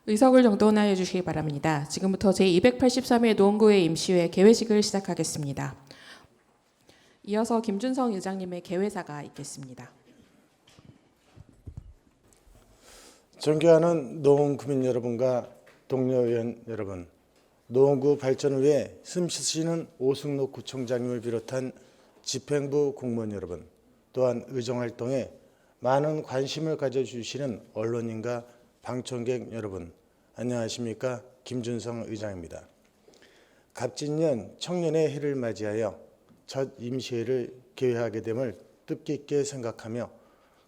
의석을 정돈하여 주시기 바랍니다. 지금부터 제283회 노원구회 임시회 개회식을 시작하겠습니다. 이어서 김준성 의장님의 개회사가 있겠습니다. 존경하는 노원 구민 여러분과 동료 의원 여러분, 노원구 발전을 위해 숨쉬시는 오승록 구청장님을 비롯한 집행부 공무원 여러분, 또한 의정활동에 많은 관심을 가져주시는 언론인과 방청객 여러분, 안녕하십니까? 김준성 의장입니다. 갑진년 청년의 해를 맞이하여 첫 임시회를 개회하게 됨을 뜻깊게 생각하며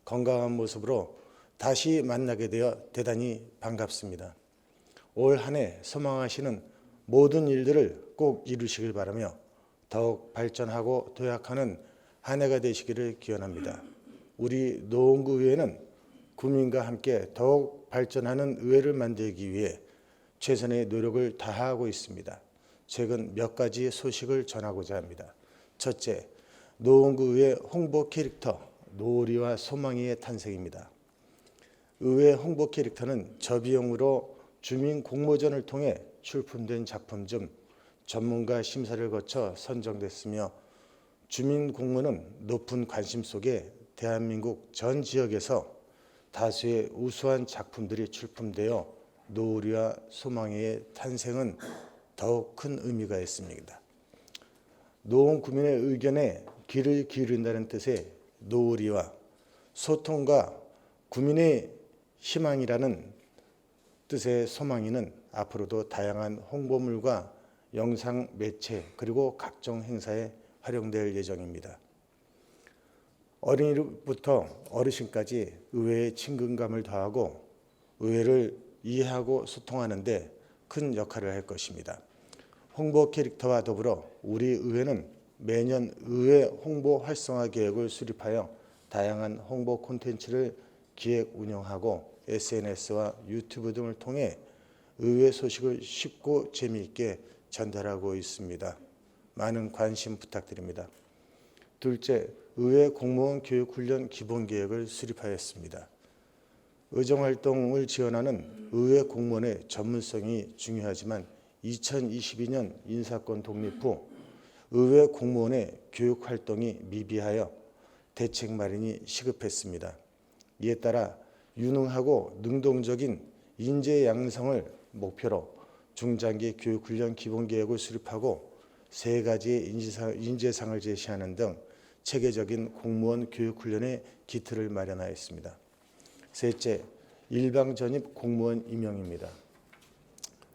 건강한 모습으로 다시 만나게 되어 대단히 반갑습니다. 올 한 해 소망하시는 모든 일들을 꼭 이루시길 바라며 더욱 발전하고 도약하는 한 해가 되시기를 기원합니다. 우리 노원구의회는 국민과 함께 더욱 발전하는 의회를 만들기 위해 최선의 노력을 다하고 있습니다. 최근 몇 가지 소식을 전하고자 합니다. 첫째, 노원구의회 홍보 캐릭터 노을이와 소망이의 탄생입니다. 의회 홍보 캐릭터는 저비용으로 주민 공모전을 통해 출품된 작품 중 전문가 심사를 거쳐 선정됐으며 주민 공모는 높은 관심 속에 대한민국 전 지역에서 다수의 우수한 작품들이 출품되어 노을이와 소망의 탄생은 더욱 큰 의미가 있습니다. 노원 구민의 의견에 귀를 기울인다는 뜻의 노을이와 소통과 구민의 희망이라는 뜻의 소망이는 앞으로도 다양한 홍보물과 영상 매체 그리고 각종 행사에 활용될 예정입니다. 어린이부터 어르신까지 의회에 친근감을 더하고 의회를 이해하고 소통하는 데 큰 역할을 할 것입니다. 홍보 캐릭터와 더불어 우리 의회는 매년 의회 홍보 활성화 계획을 수립하여 다양한 홍보 콘텐츠를 기획 운영하고 SNS와 유튜브 등을 통해 의회 소식을 쉽고 재미있게 전달하고 있습니다. 많은 관심 부탁드립니다. 둘째, 의회 공무원 교육훈련 기본계획을 수립하였습니다. 의정활동을 지원하는 의회 공무원의 전문성이 중요하지만 2022년 인사권 독립 후 의회 공무원의 교육활동이 미비하여 대책 마련이 시급했습니다. 이에 따라 유능하고 능동적인 인재 양성을 목표로 중장기 교육훈련 기본계획을 수립하고 3가지의 인재상을 제시하는 등 체계적인 공무원 교육훈련의 기틀을 마련하였습니다. 셋째, 일방전입 공무원 임용입니다.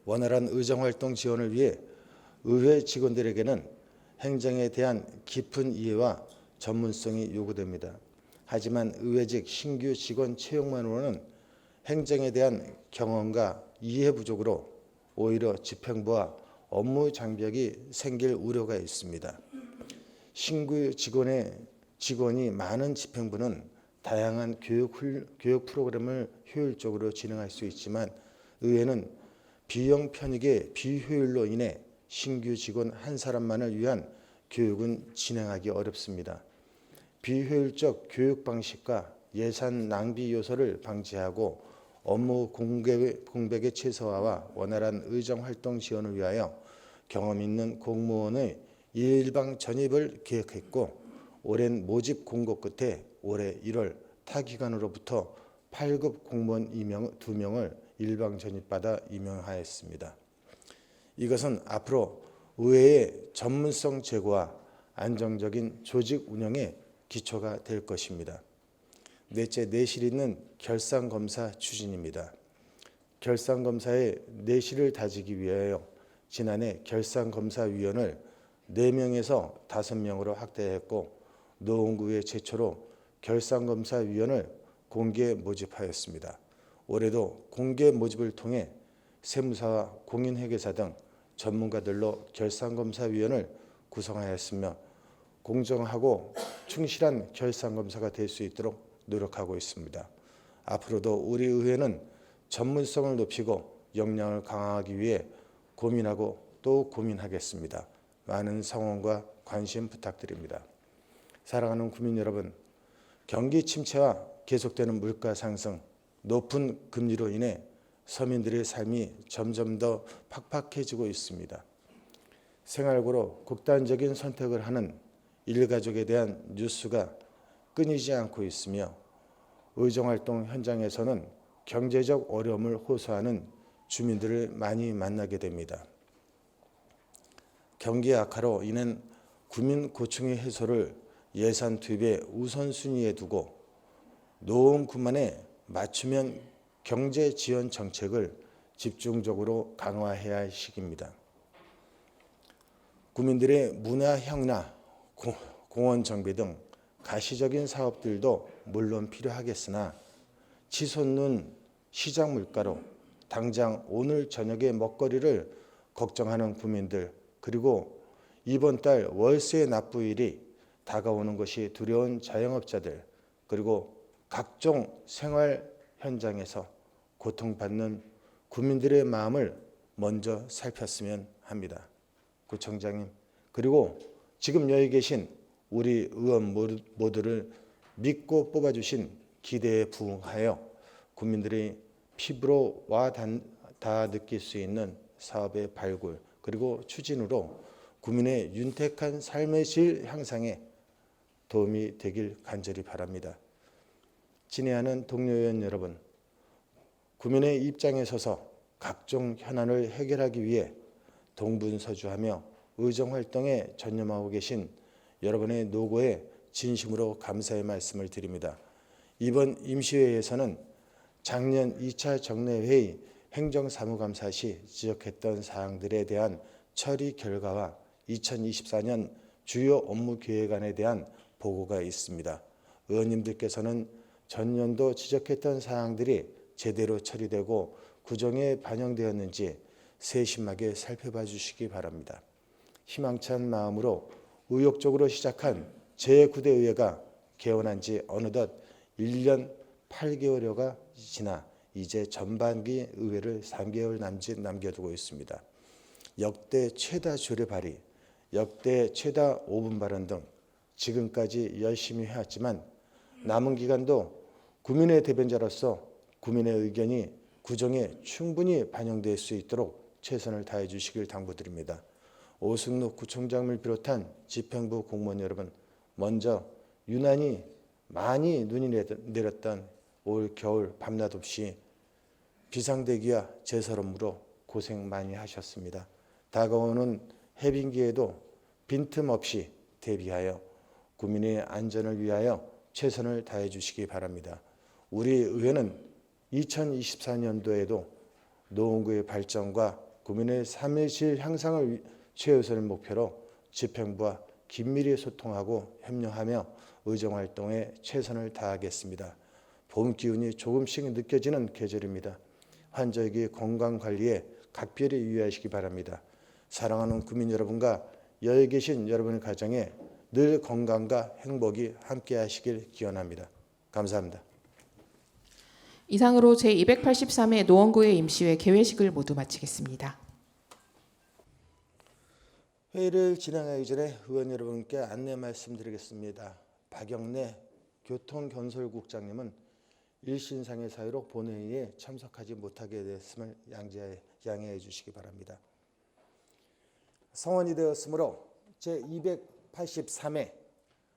원활한 의정활동 지원을 위해 의회 직원들에게는 행정에 대한 깊은 이해와 전문성이 요구됩니다. 하지만 의회직 신규 직원 채용만으로는 행정에 대한 경험과 이해 부족으로 오히려 집행부와 업무 장벽이 생길 우려가 있습니다. 신규 직원이 많은 집행부는 다양한 교육 프로그램을 효율적으로 진행할 수 있지만 의회는 비용 편익의 비효율로 인해 신규 직원 한 사람만을 위한 교육은 진행하기 어렵습니다. 비효율적 교육 방식과 예산 낭비 요소를 방지하고 업무 공백의 최소화와 원활한 의정활동 지원을 위하여 경험 있는 공무원의 일방 전입을 계획했고 오랜 모집 공고 끝에 올해 1월 타 기관으로부터 8급 공무원 2명을 일방 전입받아 임명하였습니다. 이것은 앞으로 의회의 전문성 제고와 안정적인 조직 운영의 기초가 될 것입니다. 넷째, 내실 있는 결산검사 추진입니다. 결산검사의 내실을 다지기 위하여 지난해 결산검사위원을 4명에서 5명으로 확대했고 노원구의 최초로 결산검사위원을 공개 모집하였습니다. 올해도 공개 모집을 통해 세무사와 공인회계사 등 전문가들로 결산검사위원을 구성하였으며 공정하고 충실한 결산검사가 될 수 있도록 노력하고 있습니다. 앞으로도 우리 의회는 전문성을 높이고 역량을 강화하기 위해 고민하고 또 고민하겠습니다. 많은 성원과 관심 부탁드립니다. 사랑하는 국민 여러분, 경기 침체와 계속되는 물가 상승, 높은 금리로 인해 서민들의 삶이 점점 더 팍팍해지고 있습니다. 생활고로 극단적인 선택을 하는 일가족에 대한 뉴스가 끊이지 않고 있으며 의정활동 현장에서는 경제적 어려움을 호소하는 주민들을 많이 만나게 됩니다. 경기 악화로 인한 구민 고충의 해소를 예산 투입의 우선순위에 두고 노원구만의 맞춤형 경제 지원 정책을 집중적으로 강화해야 할 시기입니다. 구민들의 문화형이나 공원 정비 등 가시적인 사업들도 물론 필요하겠으나 치솟는 시장 물가로 당장 오늘 저녁의 먹거리를 걱정하는 구민들, 그리고 이번 달 월세 납부일이 다가오는 것이 두려운 자영업자들, 그리고 각종 생활 현장에서 고통받는 구민들의 마음을 먼저 살폈으면 합니다. 구청장님, 그리고 지금 여기 계신 우리 의원 모두를 믿고 뽑아주신 기대에 부응하여 구민들의 피부로 다 느낄 수 있는 사업의 발굴 그리고 추진으로 구민의 윤택한 삶의 질 향상에 도움이 되길 간절히 바랍니다. 친애하는 동료 의원 여러분, 구민의 입장에 서서 각종 현안을 해결하기 위해 동분서주하며 의정활동에 전념하고 계신 여러분의 노고에 진심으로 감사의 말씀을 드립니다. 이번 임시회에서는 작년 2차 정례회의 행정사무감사 시 지적했던 사항들에 대한 처리 결과와 2024년 주요 업무 계획안에 대한 보고가 있습니다. 의원님들께서는 전년도 지적했던 사항들이 제대로 처리되고 구정에 반영되었는지 세심하게 살펴봐 주시기 바랍니다. 희망찬 마음으로 의욕적으로 시작한 제9대 의회가 개원한 지 어느덧 1년 8개월여가 지나 이제 전반기 의회를 3개월 남짓 남겨두고 있습니다. 역대 최다 조례 발의, 역대 최다 5분 발언 등 지금까지 열심히 해왔지만 남은 기간도 구민의 대변자로서 구민의 의견이 구정에 충분히 반영될 수 있도록 최선을 다해 주시길 당부드립니다. 오승록 구청장을 비롯한 집행부 공무원 여러분, 먼저 유난히 많이 눈이 내렸던 올 겨울 밤낮 없이 비상대기와 제설 업무로 고생 많이 하셨습니다. 다가오는 해빙기에도 빈틈없이 대비하여 구민의 안전을 위하여 최선을 다해 주시기 바랍니다. 우리 의회는 2024년도에도 노원구의 발전과 구민의 삶의 질 향상을 최우선의 목표로 집행부와 긴밀히 소통하고 협력하며 의정활동에 최선을 다하겠습니다. 봄 기운이 조금씩 느껴지는 계절입니다. 환자에게 건강관리에 각별히 유의하시기 바랍니다. 사랑하는 구민 여러분과 여기 계신 여러분의 가정에 늘 건강과 행복이 함께하시길 기원합니다. 감사합니다. 이상으로 제283회 노원구의 임시회 개회식을 모두 마치겠습니다. 회의를 진행하기 전에 의원 여러분께 안내 말씀드리겠습니다. 박영래 교통건설국장님은 일신상의 사유로 본회의에 참석하지 못하게 됐음을 양해해 주시기 바랍니다. 성원이 되었으므로 제283회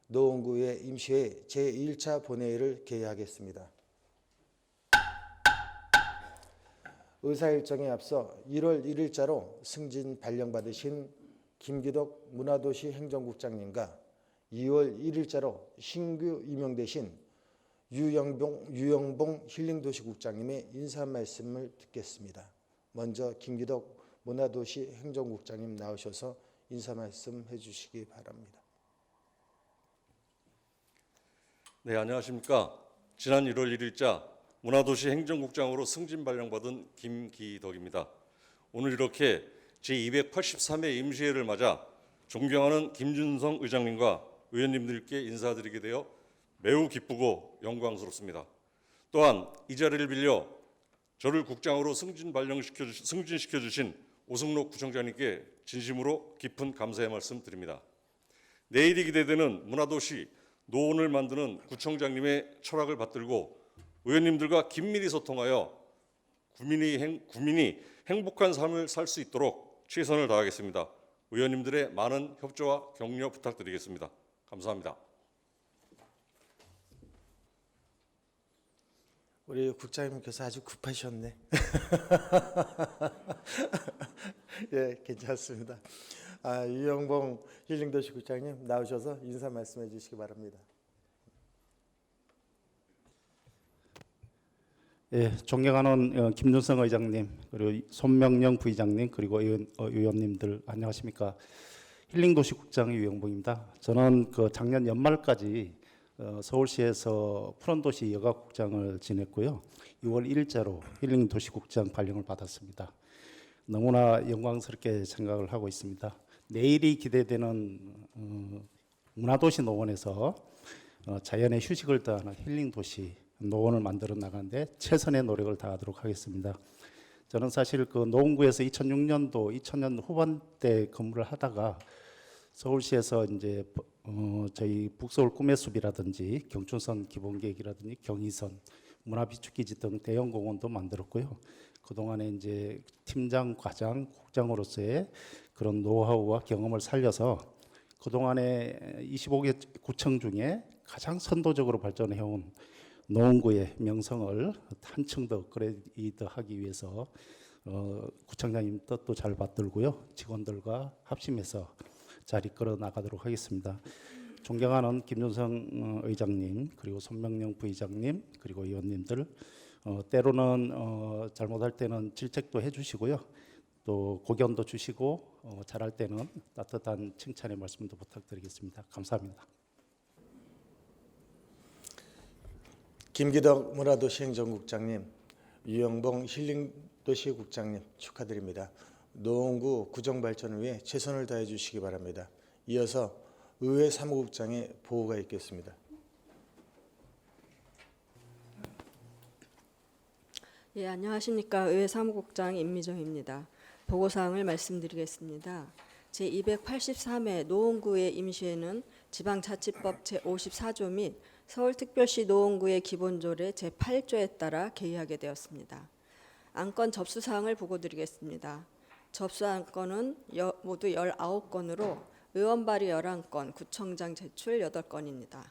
노원구의 임시회 제1차 본회의를 개회하겠습니다. 의사일정에 앞서 1월 1일자로 승진 발령받으신 김기덕 문화도시 행정국장님과 2월 1일자로 신규 임명되신 유영봉 힐링도시국장님의 인사 말씀을 듣겠습니다. 먼저 김기덕 문화도시 행정국장님 나오셔서 인사 말씀 해주시기 바랍니다. 네, 안녕하십니까. 지난 1월 1일자 문화도시 행정국장으로 승진 발령받은 김기덕입니다. 오늘 이렇게 제283회 임시회를 맞아 존경하는 김준성 의장님과 의원님들께 인사드리게 되어 매우 기쁘고 영광스럽습니다. 또한 이 자리를 빌려 저를 국장으로 승진시켜 주신 오승록 구청장님께 진심으로 깊은 감사의 말씀 드립니다. 내일이 기대되는 문화도시 노원을 만드는 구청장님의 철학을 받들고 의원님들과 긴밀히 소통하여 국민이 행복한 삶을 살 수 있도록 최선을 다하겠습니다. 의원님들의 많은 협조와 격려 부탁드리겠습니다. 감사합니다. 우리 국장님께서 아주 급하셨네. 예, 괜찮습니다. 유영봉 힐링도시 국장님 나오셔서 인사 말씀해 주시기 바랍니다. 예, 존경하는 김준성 의장님, 그리고 손명영 부의장님, 그리고 의원님들 안녕하십니까? 힐링도시국장 유영봉입니다. 저는 작년 연말까지 서울시에서 푸른도시 여가국장을 지냈고요. 6월 1일자로 힐링도시국장 발령을 받았습니다. 너무나 영광스럽게 생각을 하고 있습니다. 내일이 기대되는 문화도시 노원에서 자연의 휴식을 더하는 힐링도시 노원을 만들어 나가는데 최선의 노력을 다하도록 하겠습니다. 저는 사실 노원구에서 2006년도 2000년 후반때 근무를 하다가 서울시에서 이제 저희 북서울 꿈의 숲이라든지 경춘선 기본계획이라든지 경의선 문화비축기지 등 대형 공원도 만들었고요. 그동안에 이제 팀장, 과장, 국장으로서의 그런 노하우와 경험을 살려서 그동안에 25개 구청 중에 가장 선도적으로 발전해온 노원구의 명성을 한층 더 업그레이드하기 위해서 구청장님 뜻도 잘 받들고요. 직원들과 합심해서 잘 이끌어 나가도록 하겠습니다. 존경하는 김준성 의장님, 그리고 손명영 부의장님, 그리고 의원님들, 때로는 잘못할 때는 질책도 해주시고요. 또 고견도 주시고 잘할 때는 따뜻한 칭찬의 말씀도 부탁드리겠습니다. 감사합니다. 김기덕 문화도시 행정국장님, 유영봉 힐링도시국장님 축하드립니다. 노원구 구정발전을 위해 최선을 다해 주시기 바랍니다. 이어서 의회 사무국장의 보고가 있겠습니다. 예, 안녕하십니까. 의회 사무국장 임미정입니다. 보고사항을 말씀드리겠습니다. 제283회 노원구의 임시회는 지방자치법 제54조 및 서울특별시 노원구의 기본조례 제8조에 따라 개의하게 되었습니다. 안건 접수사항을 보고드리겠습니다. 접수 안건은 모두 19건으로 의원 발의 11건, 구청장 제출 8건입니다.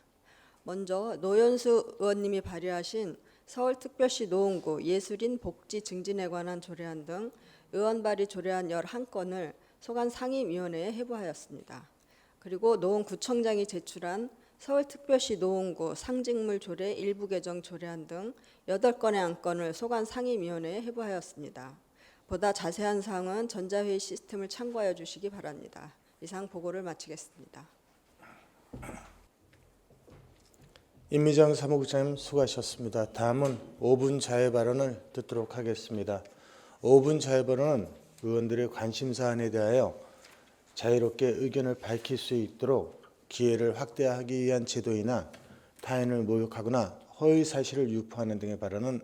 먼저 노현수 의원님이 발의하신 서울특별시 노원구 예술인 복지 증진에 관한 조례안 등 의원 발의 조례안 11건을 소관 상임위원회에 회부하였습니다. 그리고 노원구청장이 제출한 서울특별시 노원구 상징물 조례 일부 개정 조례안 등 8건의 안건을 소관 상임위원회에 회부하였습니다. 보다 자세한 사항은 전자회의 시스템을 참고하여 주시기 바랍니다. 이상 보고를 마치겠습니다. 임미정 사무국장님 수고하셨습니다. 다음은 5분 자유 발언을 듣도록 하겠습니다. 5분 자유 발언은 의원들의 관심사안에 대하여 자유롭게 의견을 밝힐 수 있도록 기회를 확대하기 위한 제도이나 타인을 모욕하거나 허위 사실을 유포하는 등의 발언은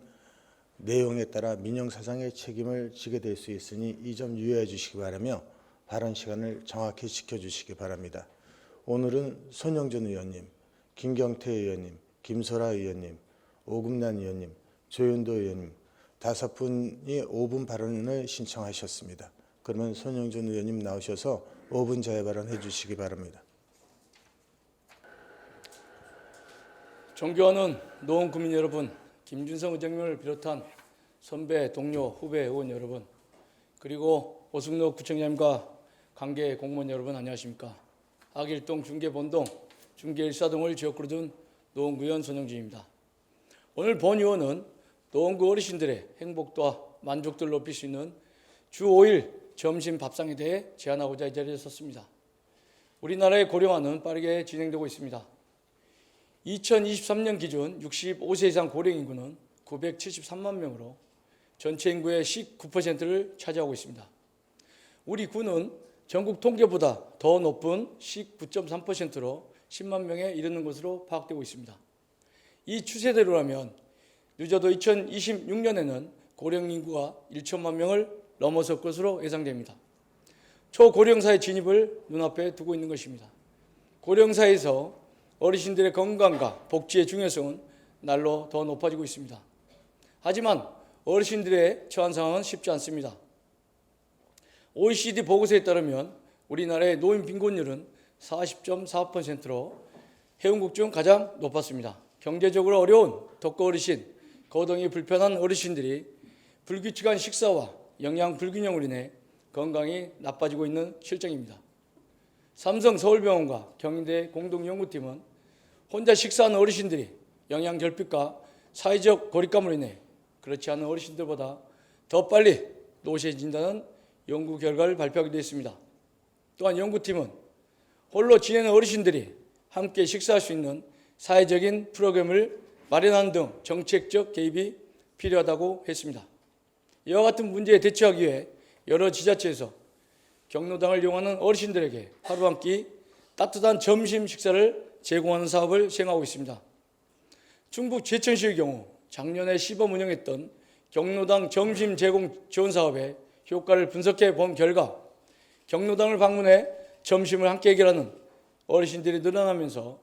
내용에 따라 민형사상의 책임을 지게 될 수 있으니 이 점 유의해 주시기 바라며 발언 시간을 정확히 지켜주시기 바랍니다. 오늘은 손영준 의원님, 김경태 의원님, 김소라 의원님, 오금난 의원님, 조윤도 의원님 5분이 5분 발언을 신청하셨습니다. 그러면 손영준 의원님 나오셔서 5분 자유 발언해 주시기 바랍니다. 존경하는 노원 구민 여러분, 김준성 의장님을 비롯한 선배, 동료, 후배 의원 여러분, 그리고 오승록 구청장님과 관계 공무원 여러분 안녕하십니까? 악일동, 중계본동, 중계일사동을 지역구로 둔 노원구의원 손영준입니다. 오늘 본의원은 노원구 어르신들의 행복도와 만족도를 높일 수 있는 주 5일 점심 밥상에 대해 제안하고자 이 자리에 섰습니다. 우리나라의 고령화는 빠르게 진행되고 있습니다. 2023년 기준 65세 이상 고령 인구는 973만 명으로 전체 인구의 19%를 차지하고 있습니다. 우리 구는 전국 통계보다 더 높은 19.3%로 10만 명에 이르는 것으로 파악되고 있습니다. 이 추세대로라면 늦어도 2026년에는 고령 인구가 1천만 명을 넘어설 것으로 예상됩니다. 초고령사의 진입을 눈앞에 두고 있는 것입니다. 고령사에서 어르신들의 건강과 복지의 중요성은 날로 더 높아지고 있습니다. 하지만 어르신들의 처한 상황은 쉽지 않습니다. OECD 보고서에 따르면 우리나라의 노인 빈곤율은 40.4%로 회원국 중 가장 높았습니다. 경제적으로 어려운 독거 어르신, 거동이 불편한 어르신들이 불규칙한 식사와 영양 불균형으로 인해 건강이 나빠지고 있는 실정입니다. 삼성 서울병원과 경희대 공동연구팀은 혼자 식사하는 어르신들이 영양 결핍과 사회적 고립감으로 인해 그렇지 않은 어르신들보다 더 빨리 노쇠진다는 연구 결과를 발표하기도 했습니다. 또한 연구팀은 홀로 지내는 어르신들이 함께 식사할 수 있는 사회적인 프로그램을 마련하는 등 정책적 개입이 필요하다고 했습니다. 이와 같은 문제에 대처하기 위해 여러 지자체에서 경로당을 이용하는 어르신들에게 하루 한 끼 따뜻한 점심 식사를 제공하는 사업을 시행하고 있습니다. 충북 제천시의 경우 작년에 시범 운영했던 경로당 점심 제공 지원 사업의 효과를 분석해 본 결과 경로당을 방문해 점심을 함께 해결하는 어르신들이 늘어나면서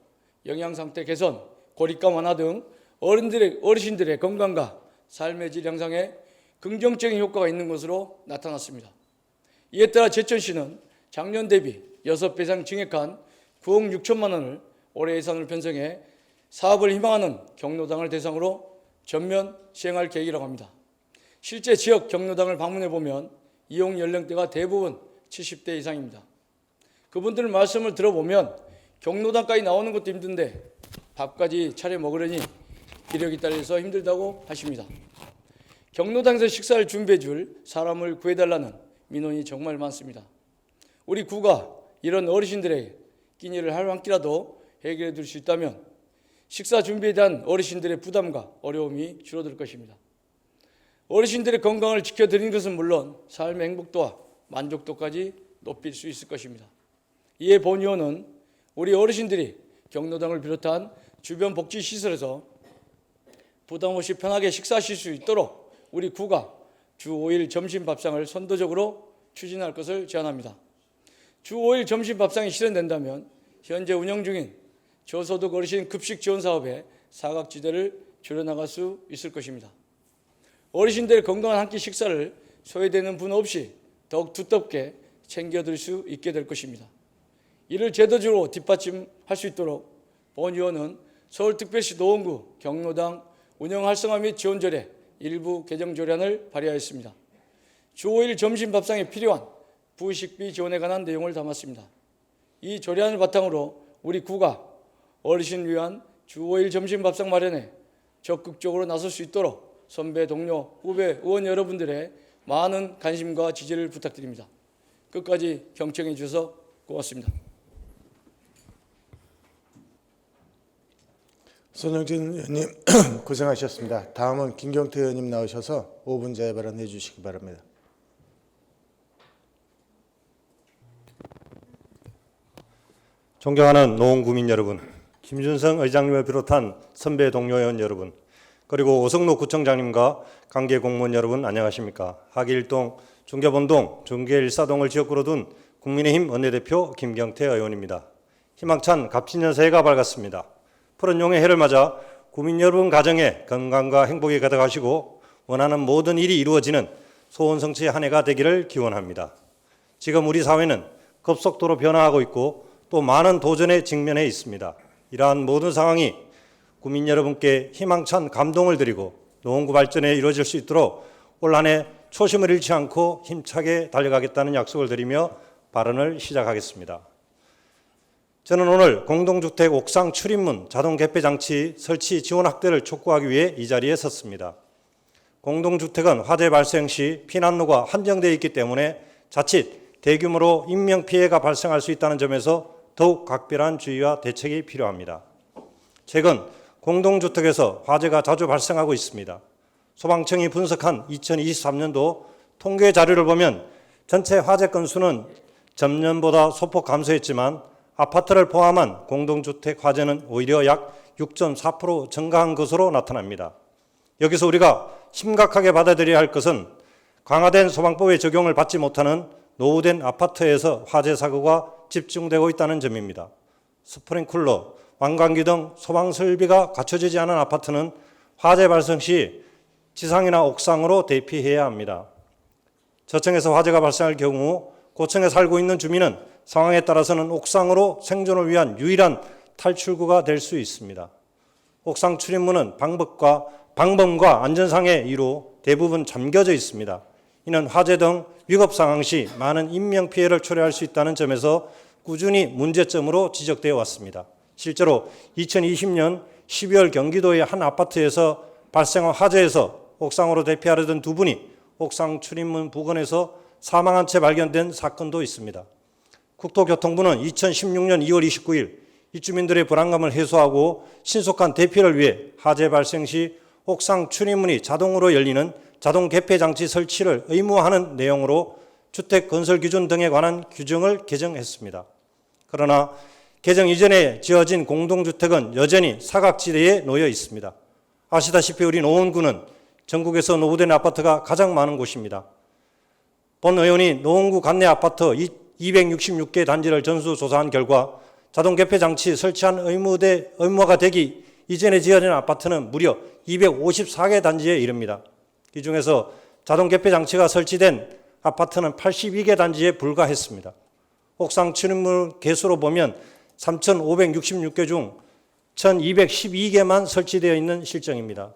영양 상태 개선, 고립감 완화 등 어르신들의 건강과 삶의 질 향상에 긍정적인 효과가 있는 것으로 나타났습니다. 이에 따라 제천시는 작년 대비 6배 이상 증액한 9억 6천만 원을 올해 예산으로 편성해 사업을 희망하는 경로당을 대상으로 전면 시행할 계획이라고 합니다. 실제 지역 경로당을 방문해 보면 이용 연령대가 대부분 70대 이상입니다. 그분들 말씀을 들어보면 경로당까지 나오는 것도 힘든데 밥까지 차려 먹으려니 기력이 딸려서 힘들다고 하십니다. 경로당에서 식사를 준비해 줄 사람을 구해달라는 민원이 정말 많습니다. 우리 구가 이런 어르신들의 끼니를 하루 한 끼라도 해결해 줄 수 있다면 식사 준비에 대한 어르신들의 부담과 어려움이 줄어들 것입니다. 어르신들의 건강을 지켜드리는 것은 물론 삶의 행복도와 만족도까지 높일 수 있을 것입니다. 이에 본 의원은 우리 어르신들이 경로당을 비롯한 주변 복지시설에서 부담 없이 편하게 식사하실 수 있도록 우리 구가 주 5일 점심 밥상을 선도적으로 추진할 것을 제안합니다. 주 5일 점심 밥상이 실현된다면 현재 운영 중인 저소득 어르신 급식 지원 사업의 사각지대를 줄여나갈 수 있을 것입니다. 어르신들의 건강한 한 끼 식사를 소외되는 분 없이 더욱 두텁게 챙겨드릴 수 있게 될 것입니다. 이를 제도적으로 뒷받침할 수 있도록 본 의원은 서울특별시 노원구 경로당 운영 활성화 및 지원 조례 일부 개정 조례안을 발의하였습니다. 주 5일 점심 밥상에 필요한 부식비 지원에 관한 내용을 담았습니다. 이 조례안을 바탕으로 우리 구가 어르신을 위한 주 5일 점심 밥상 마련에 적극적으로 나설 수 있도록 선배, 동료, 후배, 의원 여러분들의 많은 관심과 지지를 부탁드립니다. 끝까지 경청해 주셔서 고맙습니다. 손영진 의원님 고생하셨습니다. 다음은 김경태 의원님 나오셔서 5분 자유 발언해 주시기 바랍니다. 존경하는 노원구민 여러분, 김준성 의장님을 비롯한 선배 동료 의원 여러분, 그리고 오성로 구청장님과 관계 공무원 여러분 안녕하십니까? 하기일동, 중계본동, 중계일사동을 지역구로 둔 국민의힘 원내대표 김경태 의원입니다. 희망찬 갑진년 새해가 밝았습니다. 푸른 용의 해를 맞아 구민 여러분 가정에 건강과 행복이 가득하시고 원하는 모든 일이 이루어지는 소원성취의 한 해가 되기를 기원합니다. 지금 우리 사회는 급속도로 변화하고 있고 또 많은 도전에 직면해 있습니다. 이러한 모든 상황이 구민 여러분께 희망찬 감동을 드리고 노원구 발전에 이루어질 수 있도록 올 한 해 초심을 잃지 않고 힘차게 달려가겠다는 약속을 드리며 발언을 시작하겠습니다. 저는 오늘 공동주택 옥상 출입문 자동 개폐 장치 설치 지원 확대를 촉구하기 위해 이 자리에 섰습니다. 공동주택은 화재 발생 시 피난로가 한정되어 있기 때문에 자칫 대규모로 인명피해가 발생할 수 있다는 점에서 더욱 각별한 주의와 대책이 필요합니다. 최근 공동주택에서 화재가 자주 발생하고 있습니다. 소방청이 분석한 2023년도 통계 자료를 보면 전체 화재 건수는 전년보다 소폭 감소했지만 아파트를 포함한 공동주택 화재는 오히려 약 6.4% 증가한 것으로 나타납니다. 여기서 우리가 심각하게 받아들여야 할 것은 강화된 소방법의 적용을 받지 못하는 노후된 아파트에서 화재 사고가 집중되고 있다는 점입니다. 스프링클러, 왕관기 등 소방 설비가 갖춰지지 않은 아파트는 화재 발생 시 지상이나 옥상으로 대피해야 합니다. 저층에서 화재가 발생할 경우 고층에 살고 있는 주민은 상황에 따라서는 옥상으로 생존을 위한 유일한 탈출구가 될 수 있습니다. 옥상 출입문은 방범과 안전상의 이유로 대부분 잠겨져 있습니다. 이는 화재 등 위급 상황 시 많은 인명피해를 초래할 수 있다는 점에서 꾸준히 문제점으로 지적되어 왔습니다. 실제로 2020년 12월 경기도의 한 아파트에서 발생한 화재에서 옥상으로 대피하려던 두 분이 옥상 출입문 부근에서 사망한 채 발견된 사건도 있습니다. 국토교통부는 2016년 2월 29일 입주민들의 불안감을 해소하고 신속한 대피를 위해 화재 발생 시 옥상 출입문이 자동으로 열리는 자동 개폐 장치 설치를 의무화하는 내용으로 주택 건설 기준 등에 관한 규정을 개정했습니다. 그러나 개정 이전에 지어진 공동주택은 여전히 사각지대에 놓여 있습니다. 아시다시피 우리 노원구는 전국에서 노후된 아파트가 가장 많은 곳입니다. 본 의원이 노원구 관내 아파트 266개 단지를 전수조사한 결과 자동 개폐 장치 설치한 의무화가 되기 이전에 지어진 아파트는 무려 254개 단지에 이릅니다. 이 중에서 자동 개폐 장치가 설치된 아파트는 82개 단지에 불과했습니다. 옥상 출입문 개수로 보면 3,566개 중 1,212개만 설치되어 있는 실정입니다.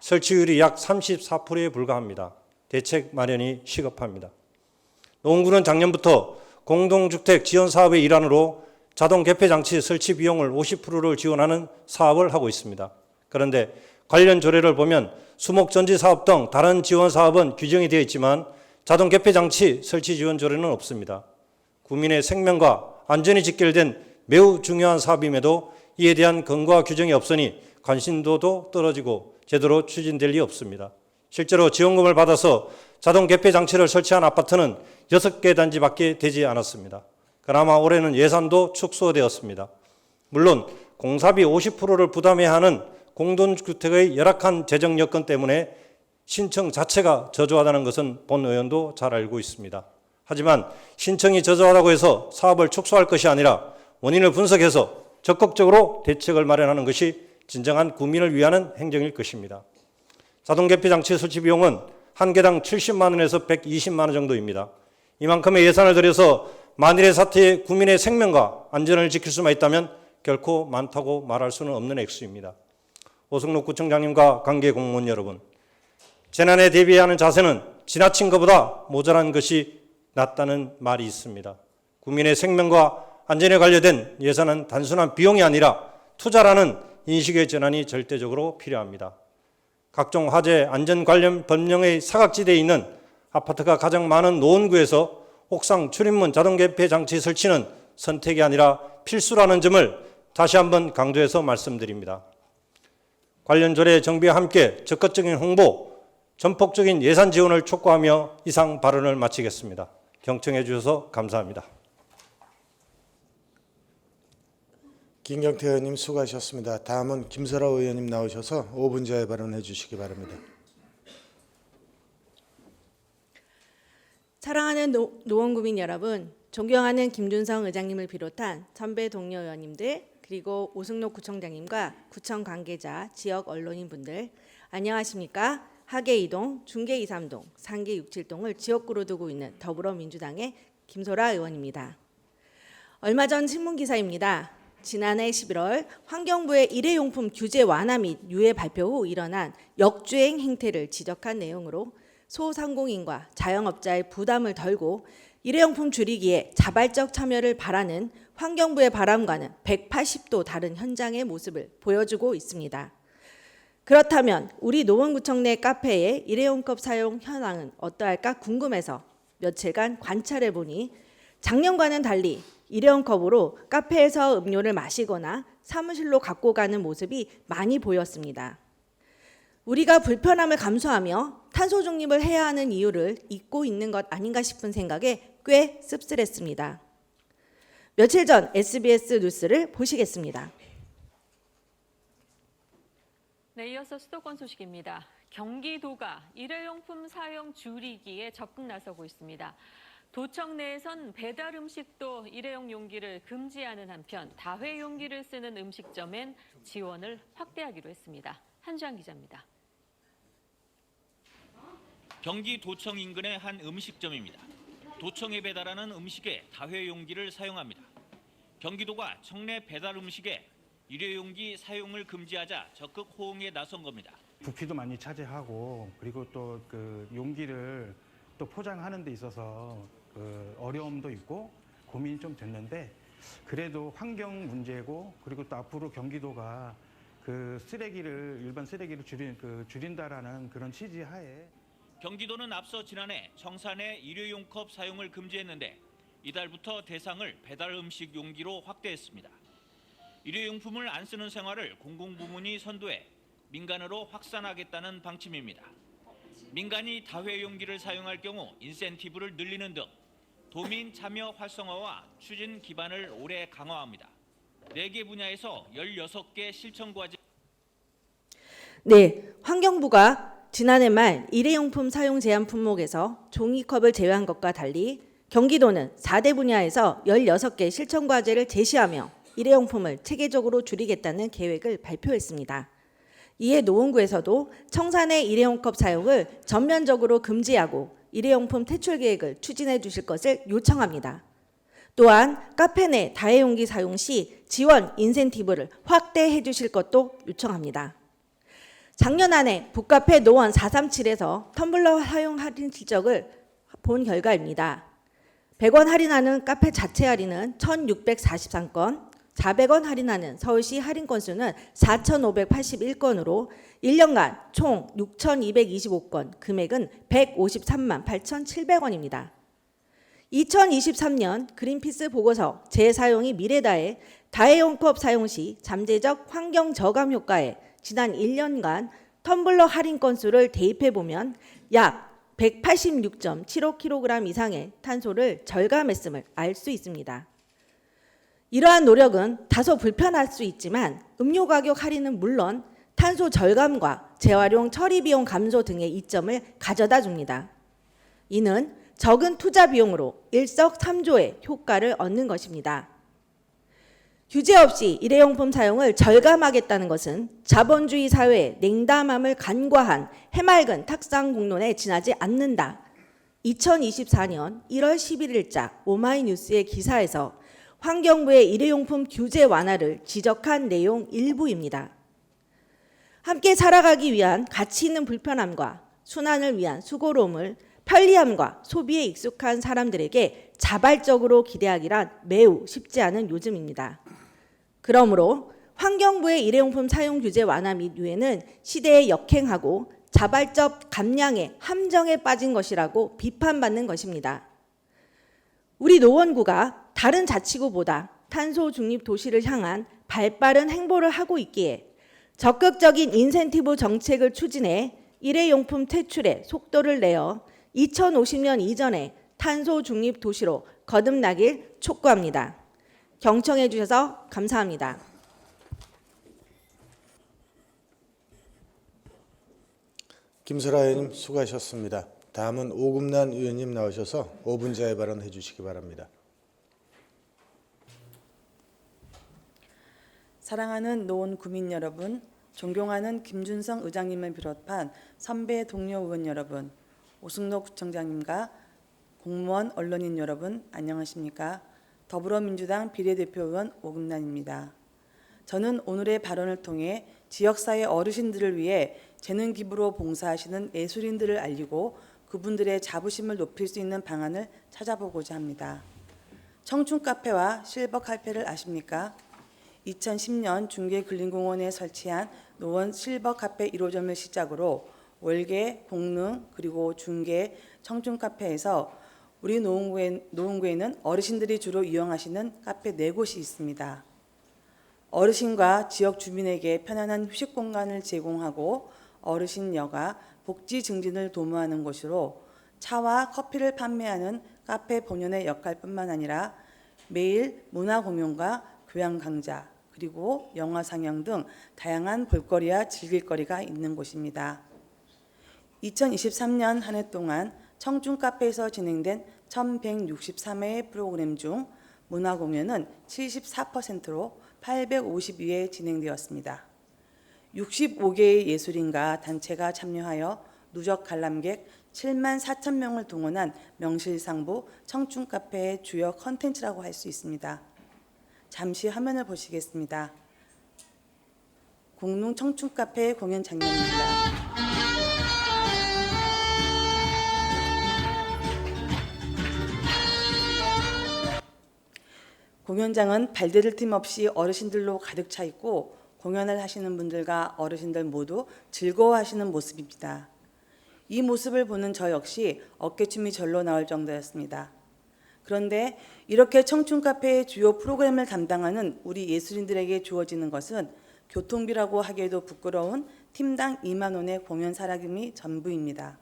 설치율이 약 34%에 불과합니다. 대책 마련이 시급합니다. 노원구는 작년부터 공동주택 지원 사업의 일환으로 자동 개폐 장치 설치 비용을 50%를 지원하는 사업을 하고 있습니다. 그런데 관련 조례를 보면 수목전지 사업 등 다른 지원 사업은 규정이 되어 있지만 자동 개폐 장치 설치 지원 조례는 없습니다. 국민의 생명과 안전이 직결된 매우 중요한 사업임에도 이에 대한 근거와 규정이 없으니 관심도도 떨어지고 제대로 추진될 리 없습니다. 실제로 지원금을 받아서 자동 개폐 장치를 설치한 아파트는 6개 단지밖에 되지 않았습니다. 그나마 올해는 예산도 축소되었습니다. 물론 공사비 50%를 부담해야 하는 공동주택의 열악한 재정 여건 때문에 신청 자체가 저조하다는 것은 본 의원도 잘 알고 있습니다. 하지만 신청이 저조하다고 해서 사업을 축소할 것이 아니라 원인을 분석해서 적극적으로 대책을 마련하는 것이 진정한 국민을 위한 행정일 것입니다. 자동 개폐 장치 설치 비용은 한 개당 70만 원에서 120만 원 정도입니다. 이만큼의 예산을 들여서 만일의 사태에 국민의 생명과 안전을 지킬 수만 있다면 결코 많다고 말할 수는 없는 액수입니다. 오승록 구청장님과 관계 공무원 여러분, 재난에 대비하는 자세는 지나친 것보다 모자란 것이 낫다는 말이 있습니다. 국민의 생명과 안전에 관련된 예산은 단순한 비용이 아니라 투자라는 인식의 전환이 절대적으로 필요합니다. 각종 화재, 안전 관련 법령의 사각지대에 있는 아파트가 가장 많은 노원구에서 옥상 출입문 자동 개폐 장치 설치는 선택이 아니라 필수라는 점을 다시 한번 강조해서 말씀드립니다. 관련 조례 정비와 함께 적극적인 홍보, 전폭적인 예산 지원을 촉구하며 이상 발언을 마치겠습니다. 경청해 주셔서 감사합니다. 김경태 의원님 수고하셨습니다. 다음은 김설아 의원님 나오셔서 5분 자유 발언해 주시기 바랍니다. 사랑하는 노원구민 여러분, 존경하는 김준성 의장님을 비롯한 선배 동료 의원님들, 그리고 오승록 구청장님과 구청 관계자, 지역 언론인분들 안녕하십니까? 하계 2동, 중계 2, 3동, 상계 6, 7동을 지역구로 두고 있는 더불어민주당의 김소라 의원입니다. 얼마 전 신문기사입니다. 지난해 11월 환경부의 일회용품 규제 완화 및 유예 발표 후 일어난 역주행 행태를 지적한 내용으로 소상공인과 자영업자의 부담을 덜고 일회용품 줄이기에 자발적 참여를 바라는 환경부의 바람과는 180도 다른 현장의 모습을 보여주고 있습니다. 그렇다면 우리 노원구청 내 카페의 일회용컵 사용 현황은 어떠할까 궁금해서 며칠간 관찰해 보니 작년과는 달리 일회용컵으로 카페에서 음료를 마시거나 사무실로 갖고 가는 모습이 많이 보였습니다. 우리가 불편함을 감수하며 탄소 중립을 해야 하는 이유를 잊고 있는 것 아닌가 싶은 생각에 꽤 씁쓸했습니다. 며칠 전 SBS 뉴스를 보시겠습니다. 네, 이어서 수도권 소식입니다. 경기도가 일회용품 사용 줄이기에 적극 나서고 있습니다. 도청 내에선 배달 음식도 일회용 용기를 금지하는 한편 다회 용기를 쓰는 음식점엔 지원을 확대하기로 했습니다. 한주환 기자입니다. 경기 도청 인근의 한 음식점입니다. 도청에 배달하는 음식에 다회용기를 사용합니다. 경기도가 청내 배달 음식에 일회용기 사용을 금지하자 적극 호응에 나선 겁니다. 부피도 많이 차지하고 그리고 또 그 용기를 또 포장하는 데 있어서 그 어려움도 있고 고민이 좀 됐는데 그래도 환경 문제고 그리고 또 앞으로 경기도가 그 일반 쓰레기를 줄인다라는 그런 취지하에 경기도는 앞서 지난해 청산의 일회용 컵 사용을 금지했는데 이달부터 대상을 배달 음식 용기로 확대했습니다. 일회용품을 안 쓰는 생활을 공공부문이 선도해 민간으로 확산하겠다는 방침입니다. 민간이 다회용기를 사용할 경우 인센티브를 늘리는 등 도민 참여 활성화와 추진 기반을 올해 강화합니다. 4개 분야에서 16개 실천 과제. 네, 환경부가 지난해 말 일회용품 사용 제한 품목에서 종이컵을 제외한 것과 달리 경기도는 4대 분야에서 16개 실천 과제를 제시하며 일회용품을 체계적으로 줄이겠다는 계획을 발표했습니다. 이에 노원구에서도 청산의 일회용컵 사용을 전면적으로 금지하고 일회용품 퇴출 계획을 추진해 주실 것을 요청합니다. 또한 카페 내 다회용기 사용 시 지원 인센티브를 확대해 주실 것도 요청합니다. 작년 한 해 북카페 노원 437에서 텀블러 사용 할인 실적을 본 결과입니다. 100원 할인하는 카페 자체 할인은 1,643건, 400원 할인하는 서울시 할인 건수는 4,581건으로 1년간 총 6,225건, 금액은 153만 8,700원입니다. 2023년 그린피스 보고서 재사용이 미래다에 다회용컵 사용 시 잠재적 환경 저감 효과에 지난 1년간 텀블러 할인 건수를 대입해보면 약 186.75kg 이상의 탄소를 절감했음을 알 수 있습니다. 이러한 노력은 다소 불편할 수 있지만 음료 가격 할인은 물론 탄소 절감과 재활용 처리 비용 감소 등의 이점을 가져다 줍니다. 이는 적은 투자 비용으로 일석삼조의 효과를 얻는 것입니다. 규제 없이 일회용품 사용을 절감하겠다는 것은 자본주의 사회의 냉담함을 간과한 해맑은 탁상 공론에 지나지 않는다. 2024년 1월 11일자 오마이뉴스의 기사에서 환경부의 일회용품 규제 완화를 지적한 내용 일부입니다. 함께 살아가기 위한 가치 있는 불편함과 순환을 위한 수고로움을 편리함과 소비에 익숙한 사람들에게 자발적으로 기대하기란 매우 쉽지 않은 요즘입니다. 그러므로 환경부의 일회용품 사용 규제 완화 및 유예는 시대에 역행하고 자발적 감량의 함정에 빠진 것이라고 비판받는 것입니다. 우리 노원구가 다른 자치구보다 탄소 중립 도시를 향한 발빠른 행보를 하고 있기에 적극적인 인센티브 정책을 추진해 일회용품 퇴출에 속도를 내어 2050년 이전에 탄소 중립 도시로 거듭나길 촉구합니다. 경청해 주셔서 감사합니다. 김설아 의원님 수고하셨습니다. 다음은 오금란 의원님 나오셔서 5분 자유 발언해 주시기 바랍니다. 사랑하는 노원 구민 여러분, 존경하는 김준성 의장님을 비롯한 선배 동료 의원 여러분, 오승로 구청장님과 공무원 언론인 여러분 안녕하십니까? 더불어민주당 비례대표 의원 오금란입니다. 저는 오늘의 발언을 통해 지역사회 어르신들을 위해 재능 기부로 봉사하시는 예술인들을 알리고 그분들의 자부심을 높일 수 있는 방안을 찾아보고자 합니다. 청춘 카페와 실버 카페를 아십니까? 2010년 중계근린공원에 설치한 노원 실버 카페 1호점을 시작으로 월계, 공릉, 그리고 중계, 청춘 카페에서 우리 노원구에는 어르신들이 주로 이용하시는 카페 4곳이 있습니다. 어르신과 지역 주민에게 편안한 휴식 공간을 제공하고 어르신 여가, 복지 증진을 도모하는 곳으로 차와 커피를 판매하는 카페 본연의 역할뿐만 아니라 매일 문화 공연과 교양 강좌, 그리고 영화 상영 등 다양한 볼거리와 즐길거리가 있는 곳입니다. 2023년 한 해 동안 청춘 카페에서 진행된 1163회의 프로그램 중 문화 공연은 74%로 852회 진행되었습니다. 65개의 예술인과 단체가 참여하여 누적 관람객 7만 4천 명을 동원한 명실상부 청춘 카페의 주요 컨텐츠라고 할 수 있습니다. 잠시 화면을 보시겠습니다. 공릉 청춘 카페의 공연 장면입니다. 공연장은 발디딜 틈 없이 어르신들로 가득 차 있고 공연을 하시는 분들과 어르신들 모두 즐거워하시는 모습입니다. 이 모습을 보는 저 역시 어깨춤이 절로 나올 정도였습니다. 그런데 이렇게 청춘 카페의 주요 프로그램을 담당하는 우리 예술인들에게 주어지는 것은 교통비라고 하기에도 부끄러운 팀당 2만 원의 공연 사례금이 전부입니다.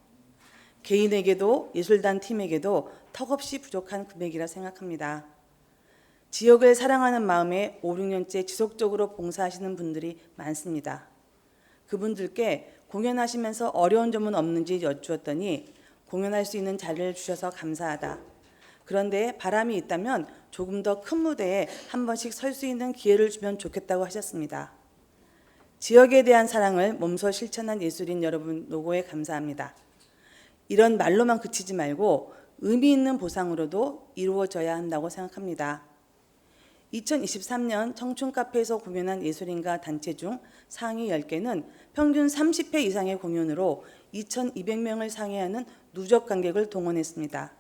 개인에게도 예술단 팀에게도 턱없이 부족한 금액이라 생각합니다. 지역을 사랑하는 마음에 5, 6년째 지속적으로 봉사하시는 분들이 많습니다. 그분들께 공연하시면서 어려운 점은 없는지 여쭈었더니 공연할 수 있는 자리를 주셔서 감사하다. 그런데 바람이 있다면 조금 더 큰 무대에 한 번씩 설 수 있는 기회를 주면 좋겠다고 하셨습니다. 지역에 대한 사랑을 몸소 실천한 예술인 여러분 노고에 감사합니다. 이런 말로만 그치지 말고 의미 있는 보상으로도 이루어져야 한다고 생각합니다. 2023년 청춘 카페에서 공연한 예술인과 단체 중 상위 10개는 평균 30회 이상의 공연으로 2,200명을 상회하는 누적 관객을 동원했습니다.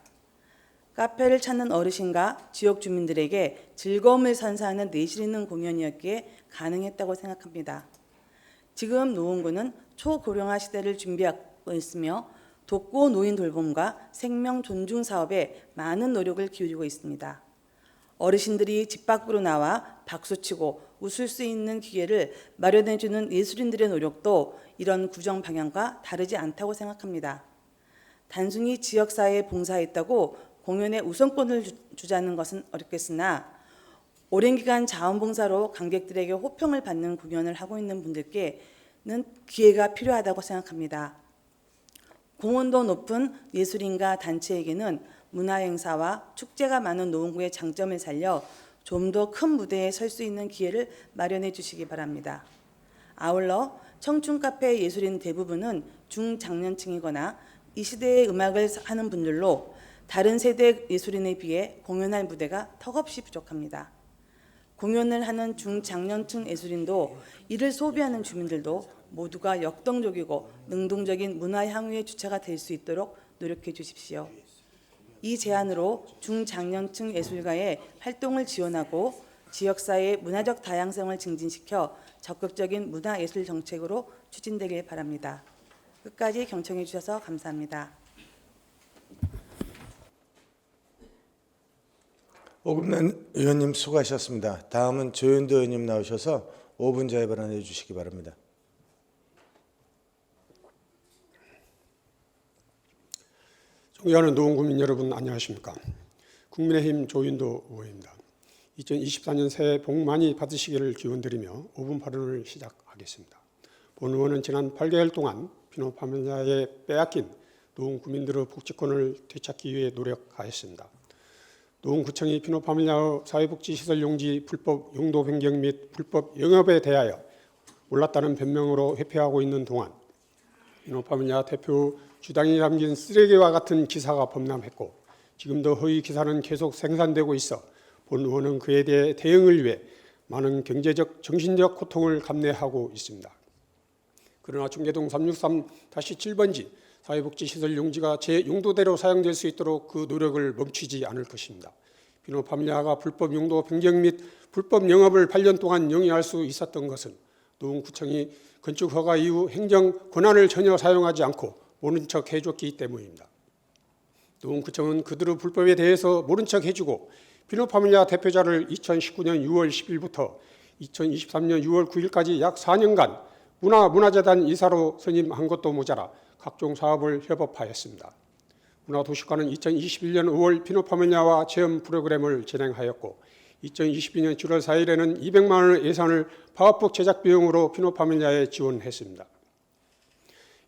카페를 찾는 어르신과 지역 주민들에게 즐거움을 선사하는 내실 있는 공연이었기에 가능했다고 생각합니다. 지금 노원구는 초고령화 시대를 준비하고 있으며 독거 노인 돌봄과 생명 존중 사업에 많은 노력을 기울이고 있습니다. 어르신들이 집 밖으로 나와 박수치고 웃을 수 있는 기회를 마련해주는 예술인들의 노력도 이런 구정 방향과 다르지 않다고 생각합니다. 단순히 지역사회에 봉사했다고 공연에 우선권을 주자는 것은 어렵겠으나 오랜 기간 자원봉사로 관객들에게 호평을 받는 공연을 하고 있는 분들께는 기회가 필요하다고 생각합니다. 공헌도 높은 예술인과 단체에게는 문화행사와 축제가 많은 노원구의 장점을 살려 좀 더 큰 무대에 설 수 있는 기회를 마련해 주시기 바랍니다. 아울러 청춘 카페 예술인 대부분은 중장년층이거나 이 시대의 음악을 하는 분들로 다른 세대 예술인에 비해 공연할 무대가 턱없이 부족합니다. 공연을 하는 중장년층 예술인도 이를 소비하는 주민들도 모두가 역동적이고 능동적인 문화 향유의 주체가 될 수 있도록 노력해 주십시오. 이 제안으로 중장년층 예술가의 활동을 지원하고 지역사회의 문화적 다양성을 증진시켜 적극적인 문화예술 정책으로 추진되길 바랍니다. 끝까지 경청해 주셔서 감사합니다. 오금란 의원님 수고하셨습니다. 다음은 조윤도 의원님 나오셔서 5분 자유 발언해 주시기 바랍니다. 존경하는 노원구민 여러분 안녕하십니까. 국민의힘 조윤도 의원입니다. 2024년 새해 복 많이 받으시기를 기원드리며 5분 발언을 시작하겠습니다. 본 의원은 지난 8개월 동안 피노 파밀리아에 빼앗긴 노원구민들의 복지권을 되찾기 위해 노력하였습니다. 노원구청이 피노 파밀리아 사회복지시설 용지 불법 용도 변경 및 불법 영업에 대하여 올랐다는 변명으로 회피하고 있는 동안 피노 파밀리아 대표 주당이 담긴 쓰레기와 같은 기사가 범람했고 지금도 허위 기사는 계속 생산되고 있어 본 의원은 그에 대해 대응을 위해 많은 경제적, 정신적 고통을 감내하고 있습니다. 그러나 중계동 363-7번지 사회복지시설 용지가 제 용도대로 사용될 수 있도록 그 노력을 멈추지 않을 것입니다. 피노 파밀리아가 불법 용도 변경 및 불법 영업을 8년 동안 영위할 수 있었던 것은 노원구청이 건축 허가 이후 행정 권한을 전혀 사용하지 않고 모른 척 해줬기 때문입니다. 노원구청은 그들의 불법에 대해서 모른 척 해주고 피노 파밀리아 대표자를 2019년 6월 10일부터 2023년 6월 9일까지 약 4년간 문화재단 이사로 선임한 것도 모자라 각종 사업을 협업하였습니다. 문화도시관은 2021년 5월 피노 파밀리아와 체험 프로그램을 진행하였고 2022년 7월 4일에는 200만 원의 예산을 파워북 제작 비용으로 피노 파밀리아에 지원했습니다.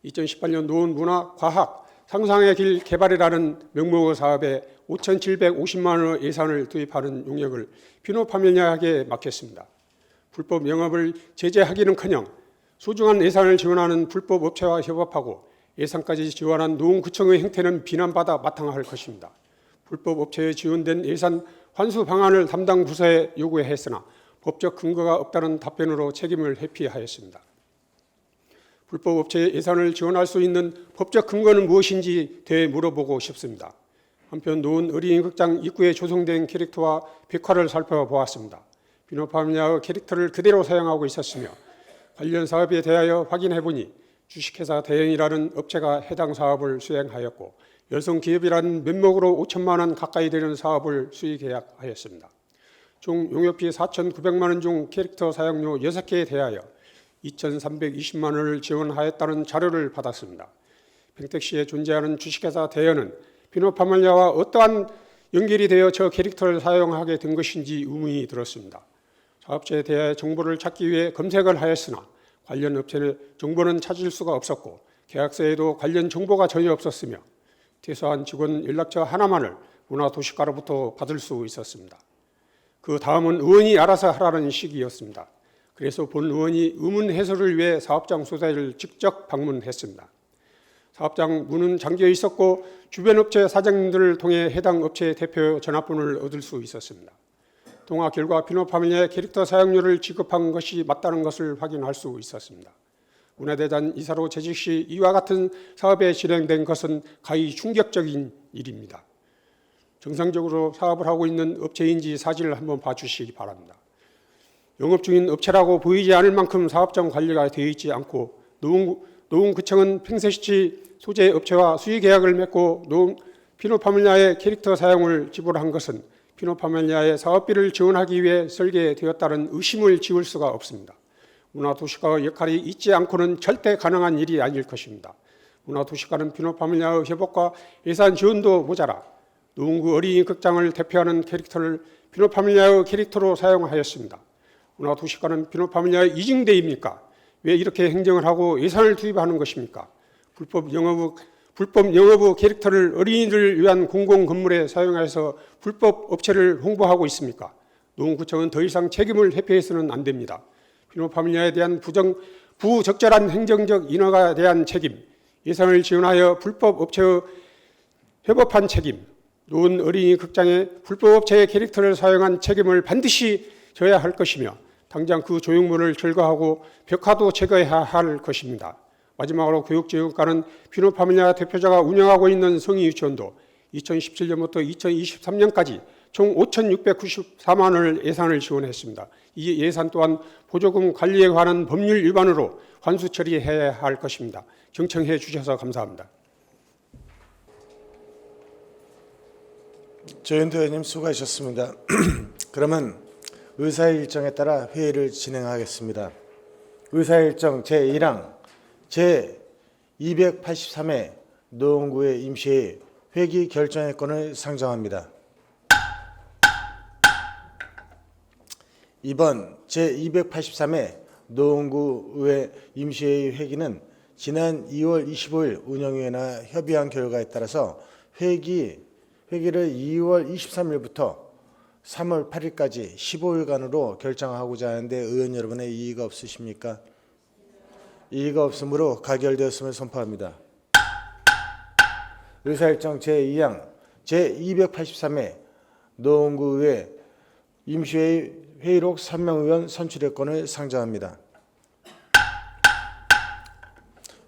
2018년 노원 문화 과학 상상의 길 개발이라는 명목의 사업에 5,750만 원의 예산을 투입하는 용역을 피노 파밀리아에게 맡겼습니다. 불법 영업을 제재하기는커녕 소중한 예산을 지원하는 불법 업체와 협업하고 예산까지 지원한 노원구청의 행태는 비난받아 마땅할 것입니다. 불법 업체에 지원된 예산 환수 방안을 담당 부서에 요구했으나 법적 근거가 없다는 답변으로 책임을 회피하였습니다. 불법 업체에 예산을 지원할 수 있는 법적 근거는 무엇인지 되물어보고 싶습니다. 한편 노원 어린이 극장 입구에 조성된 캐릭터와 벽화를 살펴보았습니다. 비노파밀리아의 캐릭터를 그대로 사용하고 있었으며 관련 사업에 대하여 확인해보니 주식회사 대행이라는 업체가 해당 사업을 수행하였고 여성기업이라는 면목으로 5천만 원 가까이 되는 사업을 수의 계약하였습니다. 총 용역비 4,900만 원 중 캐릭터 사용료 6개에 대하여 2,320만 원을 지원하였다는 자료를 받았습니다. 평택시에 존재하는 주식회사 대여는 비노파밀리아와 어떠한 연결이 되어 저 캐릭터를 사용하게 된 것인지 의문이 들었습니다. 사업체에 대해 정보를 찾기 위해 검색을 하였으나 관련 업체의 정보는 찾을 수가 없었고 계약서에도 관련 정보가 전혀 없었으며 퇴사한 직원 연락처 하나만을 문화도시과로부터 받을 수 있었습니다. 그 다음은 의원이 알아서 하라는 시기였습니다. 그래서 본 의원이 의문 해소를 위해 사업장 소재를 직접 방문했습니다. 사업장 문은 잠겨 있었고 주변 업체 사장님들을 통해 해당 업체의 대표 전화번호를 얻을 수 있었습니다. 통화 결과 비노파밀리아의 캐릭터 사용료를 지급한 것이 맞다는 것을 확인할 수 있었습니다. 문화대전 이사로 재직 시 이와 같은 사업에 진행된 것은 가히 충격적인 일입니다. 정상적으로 사업을 하고 있는 업체인지 사진을 한번 봐주시기 바랍니다. 영업 중인 업체라고 보이지 않을 만큼 사업장 관리가 되어 있지 않고 노원구청은 평택시 소재 업체와 수의 계약을 맺고 비노파밀리아의 캐릭터 사용을 지불한 것은 비노파밀리아의 사업비를 지원하기 위해 설계되었다는 의심을 지울 수가 없습니다. 문화도시과의 역할이 있지 않고는 절대 가능한 일이 아닐 것입니다. 문화도시과는 비노파밀리아의 협업과 예산 지원도 모자라 노원구 어린이 극장을 대표하는 캐릭터를 비노파밀리아의 캐릭터로 사용하였습니다. 문화도시과는 비노파밀리아의 이중대입니까? 왜 이렇게 행정을 하고 예산을 투입하는 것입니까? 불법 영업의 캐릭터를 어린이들을 위한 공공건물에 사용해서 불법 업체를 홍보하고 있습니까? 노원구청은 더 이상 책임을 회피해서는 안 됩니다. 비노파밀리아에 대한 부적절한 행정적 인허가에 대한 책임, 예산을 지원하여 불법 업체의 협업한 책임, 노원 어린이 극장의 불법 업체의 캐릭터를 사용한 책임을 반드시 져야 할 것이며 당장 그 조형물을 철거하고 벽화도 제거해야 할 것입니다. 마지막으로 교육지원과는 비노파밀리아 대표자가 운영하고 있는 성희 유치원도 2017년부터 2023년까지 총 5,694만 원을 예산을 지원했습니다. 이 예산 또한 보조금 관리에 관한 법률 위반으로 환수 처리해야 할 것입니다. 경청해 주셔서 감사합니다. 조윤도 의원님 수고하셨습니다. 그러면 의사의 일정에 따라 회의를 진행하겠습니다. 의사의 일정 제1항 제283회 노원구의 임시회의 회기 결정의 건을 상정합니다. 이번 제283회 노원구의 임시회의 회기는 지난 2월 25일 운영위원회와 협의한 결과에 따라서 회기를 2월 23일부터 3월 8일까지 15일간으로 결정하고자 하는데 의원 여러분의 이의가 없으십니까? 이의가 없으므로 가결되었음을 선포합니다. 의사일정 제2항 제283회 노원구의회 임시회의 회의록 3명 의원 선출의 건을 상정합니다.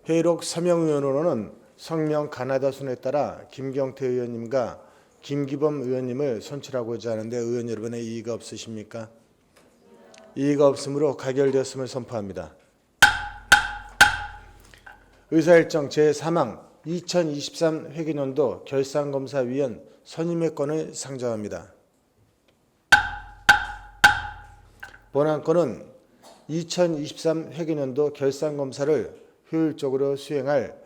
회의록 3명 의원으로는 성명 가나다 순에 따라 김경태 의원님과 김기범 의원님을 선출하고자 하는데 의원 여러분의 이의가 없으십니까? 이의가 없으므로 가결되었음을 선포합니다. 의사일정 제3항 2023 회계년도 결산검사위원 선임의 건을 상정합니다. 본안 건은 2023 회계년도 결산검사를 효율적으로 수행할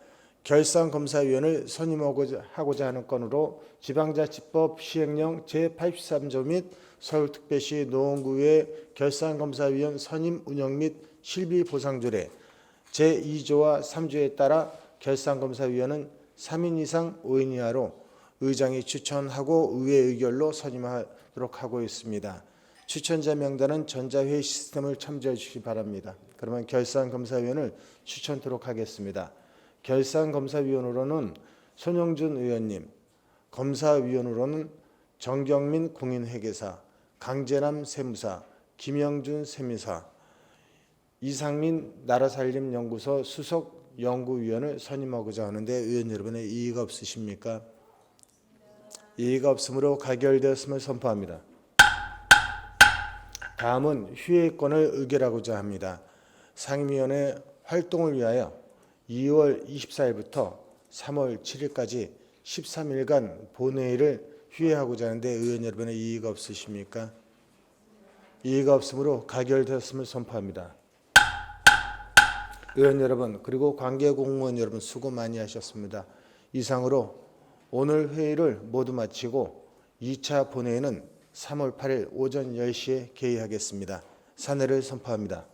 결산검사위원을 선임하고자 하는 건으로 지방자치법 시행령 제83조 및 서울특별시 노원구의 결산검사위원 선임 운영 및 실비 보상조례 제2조와 3조에 따라 결산검사위원은 3인 이상 5인 이하로 의장이 추천하고 의회 의결로 선임하도록 하고 있습니다. 추천자 명단은 전자회의 시스템을 참조해 주시기 바랍니다. 그러면 결산검사위원을 추천토록 하겠습니다. 결산검사위원으로는 손영준 의원님, 검사위원으로는 정경민 공인회계사, 강재남 세무사, 김영준 세무사, 이상민 나라살림연구소 수석 연구위원을 선임하고자 하는데 의원 여러분의 이의가 없으십니까? 이의가 없으므로 가결되었음을 선포합니다. 다음은 휴회권을 의결하고자 합니다. 상임위원회 활동을 위하여 2월 24일부터 3월 7일까지 13일간 본회의를 휴회하고자 하는데 의원 여러분의 이의가 없으십니까? 이의가 없으므로 가결되었음을 선포합니다. 의원 여러분 그리고 관계 공무원 여러분 수고 많이 하셨습니다. 이상으로 오늘 회의를 모두 마치고 2차 본회의는 3월 8일 오전 10시에 개의하겠습니다. 사내를 선포합니다.